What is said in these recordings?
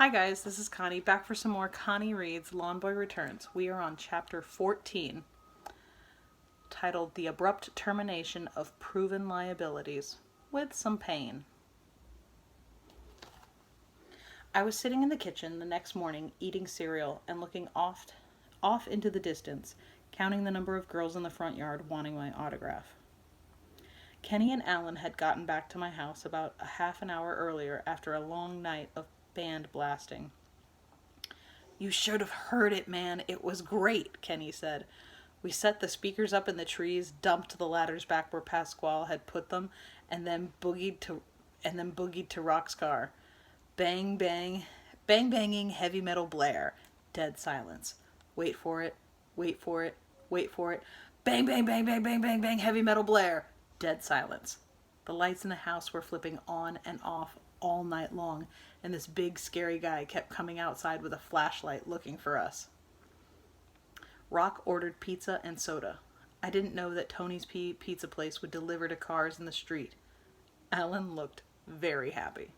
Hi guys, this is Connie, back for some more Connie Reads Lawn Boy Returns. We are on chapter 14, titled The Abrupt Termination of Proven Liabilities, with some pain. I was sitting in the kitchen the next morning eating cereal and looking off into the distance, counting the number of girls in the front yard wanting my autograph. Kenny and Alan had gotten back to my house about a half an hour earlier after a long night of band blasting. "You should have heard it, man. It was great," Kenny said. "We set the speakers up in the trees, dumped the ladders back where Pasquale had put them, and then boogied to Rock's car. Bang bang, bang banging heavy metal blare. Dead silence. Wait for it, wait for it, wait for it. Bang bang bang bang bang bang bang heavy metal blare. Dead silence. The lights in the house were flipping on and off all night long, and this big scary guy kept coming outside with a flashlight looking for us. Rock ordered pizza and soda. I didn't know that Tony's pizza place would deliver to cars in the street. Alan looked very happy.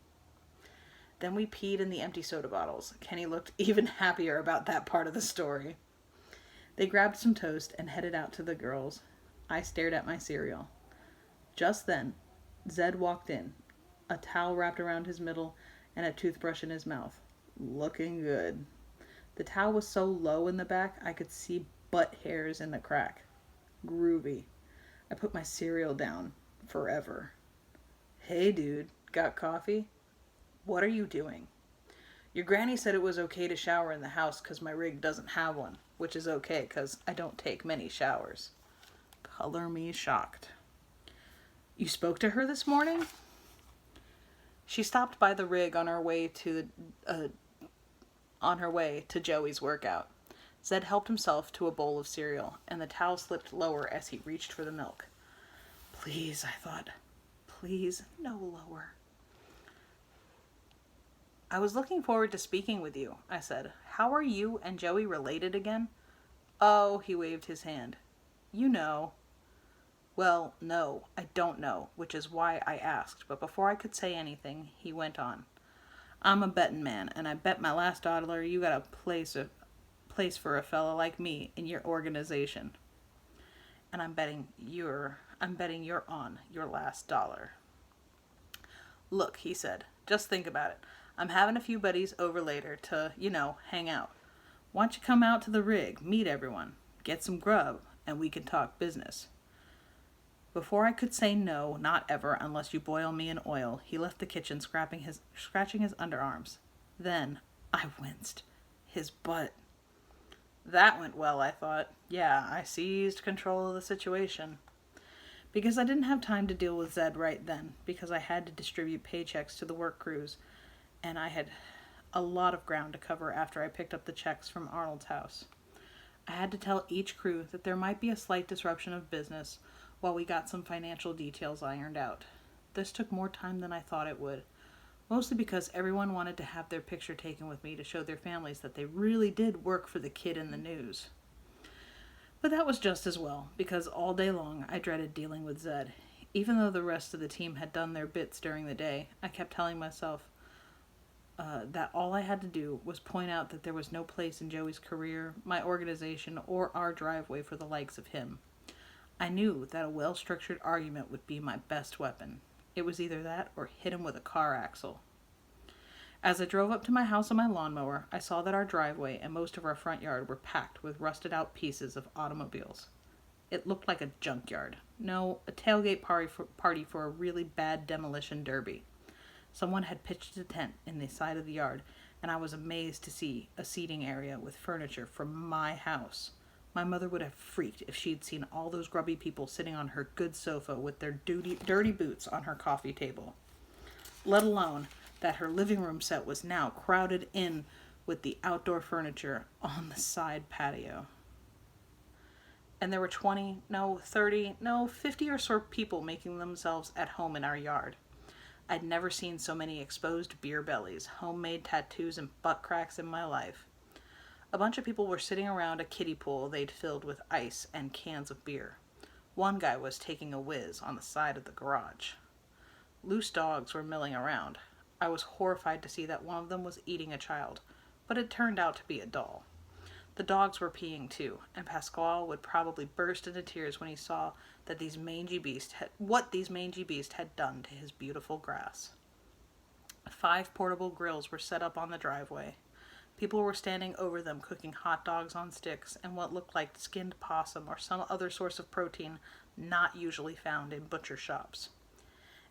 Then we peed in the empty soda bottles. Kenny looked even happier about that part of the story. They grabbed some toast and headed out to the girls. I stared at my cereal. Just then, Zed walked in, a towel wrapped around his middle and a toothbrush in his mouth. Looking good. The towel was so low in the back I could see butt hairs in the crack. Groovy. I put my cereal down. Forever. "Hey dude, got coffee? What are you doing?" "Your granny said it was okay to shower in the house because my rig doesn't have one, which is okay because I don't take many showers." Color me shocked. "You spoke to her this morning?" "She stopped by the rig on her way to Joey's workout." Zed helped himself to a bowl of cereal, and the towel slipped lower as he reached for the milk. "Please," I thought. "Please, no lower." "I was looking forward to speaking with you," I said. "How are you and Joey related again?" "Oh," he waved his hand. "You know." "Well, no, I don't know, which is why I asked." But before I could say anything, he went on. "I'm a betting man, and I bet my last dollar you got a place for a fella like me in your organization. And I'm betting you're on your last dollar." "Look," he said, "just think about it. I'm having a few buddies over later to, hang out. Why don't you come out to the rig, meet everyone, get some grub, and we can talk business." Before I could say no, not ever, unless you boil me in oil, he left the kitchen scratching his underarms. Then I winced. His butt. That went well, I thought. Yeah, I seized control of the situation. Because I didn't have time to deal with Zed right then, because I had to distribute paychecks to the work crews, and I had a lot of ground to cover after I picked up the checks from Arnold's house. I had to tell each crew that there might be a slight disruption of business while we got some financial details ironed out. This took more time than I thought it would, mostly because everyone wanted to have their picture taken with me to show their families that they really did work for the kid in the news. But that was just as well, because all day long I dreaded dealing with Zed. Even though the rest of the team had done their bits during the day, I kept telling myself that all I had to do was point out that there was no place in Joey's career, my organization, or our driveway for the likes of him. I knew that a well-structured argument would be my best weapon. It was either that or hit him with a car axle. As I drove up to my house on my lawnmower, I saw that our driveway and most of our front yard were packed with rusted-out pieces of automobiles. It looked like a junkyard. No, a tailgate party for a really bad demolition derby. Someone had pitched a tent in the side of the yard, and I was amazed to see a seating area with furniture from my house. My mother would have freaked if she'd seen all those grubby people sitting on her good sofa with their dirty boots on her coffee table. Let alone that her living room set was now crowded in with the outdoor furniture on the side patio. And there were 20, no, 30, no, 50 or so people making themselves at home in our yard. I'd never seen so many exposed beer bellies, homemade tattoos, and butt cracks in my life. A bunch of people were sitting around a kiddie pool they'd filled with ice and cans of beer. One guy was taking a whiz on the side of the garage. Loose dogs were milling around. I was horrified to see that one of them was eating a child, but it turned out to be a doll. The dogs were peeing too, and Pasquale would probably burst into tears when he saw that what these mangy beasts had done to his beautiful grass. 5 portable grills were set up on the driveway. People were standing over them cooking hot dogs on sticks and what looked like skinned possum or some other source of protein not usually found in butcher shops.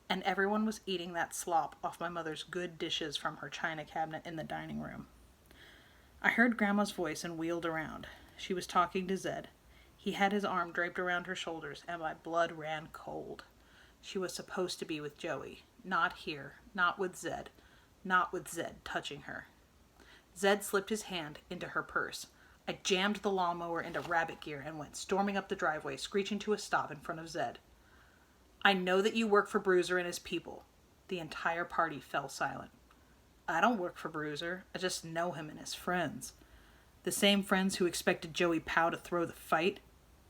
And everyone was eating that slop off my mother's good dishes from her china cabinet in the dining room. I heard Grandma's voice and wheeled around. She was talking to Zed. He had his arm draped around her shoulders, and my blood ran cold. She was supposed to be with Joey. Not here. Not with Zed. Not with Zed touching her. Zed slipped his hand into her purse. I jammed the lawnmower into rabbit gear and went storming up the driveway, screeching to a stop in front of Zed. I know that you work for Bruiser and his people. The entire party fell silent. I don't work for Bruiser. I just know him and his friends. The same friends who expected Joey Pow to throw the fight.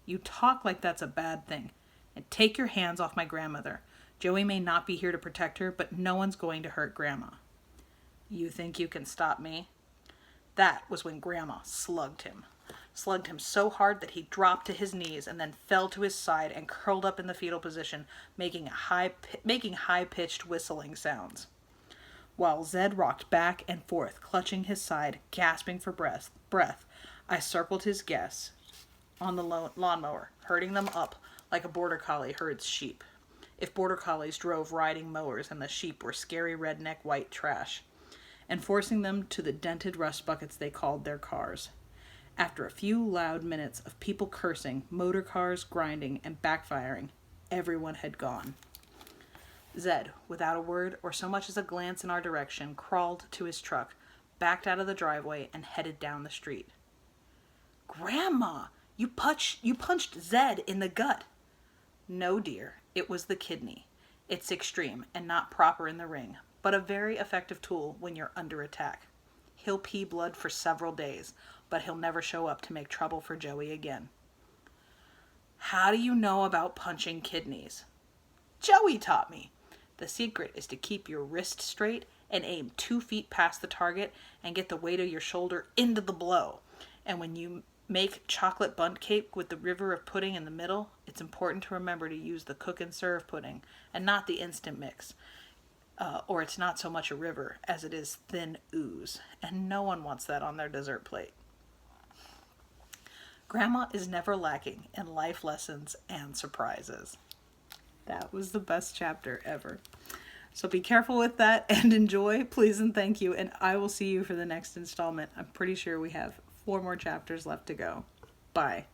You talk like that's a bad thing. And take your hands off my grandmother. Joey may not be here to protect her, but no one's going to hurt Grandma. You think you can stop me? That was when Grandma slugged him. Slugged him so hard that he dropped to his knees and then fell to his side and curled up in the fetal position, making high-pitched whistling sounds. While Zed rocked back and forth, clutching his side, gasping for breath, I circled his guests on the lawnmower, herding them up like a border collie herds sheep. If border collies drove riding mowers and the sheep were scary redneck white trash, and forcing them to the dented rust buckets they called their cars. After a few loud minutes of people cursing, motor cars grinding, and backfiring, everyone had gone. Zed, without a word or so much as a glance in our direction, crawled to his truck, backed out of the driveway, and headed down the street. Grandma, you punched Zed in the gut. No, dear, it was the kidney. It's extreme and not proper in the ring, but a very effective tool when you're under attack. He'll pee blood for several days, but he'll never show up to make trouble for Joey again. How do you know about punching kidneys? Joey taught me. The secret is to keep your wrist straight and aim 2 feet past the target and get the weight of your shoulder into the blow. And when you make chocolate bundt cake with the river of pudding in the middle, it's important to remember to use the cook and serve pudding and not the instant mix. Or it's not so much a river as it is thin ooze, and no one wants that on their dessert plate. Grandma is never lacking in life lessons and surprises. That was the best chapter ever. So be careful with that and enjoy, please and thank you, and I will see you for the next installment. I'm pretty sure we have 4 more chapters left to go. Bye.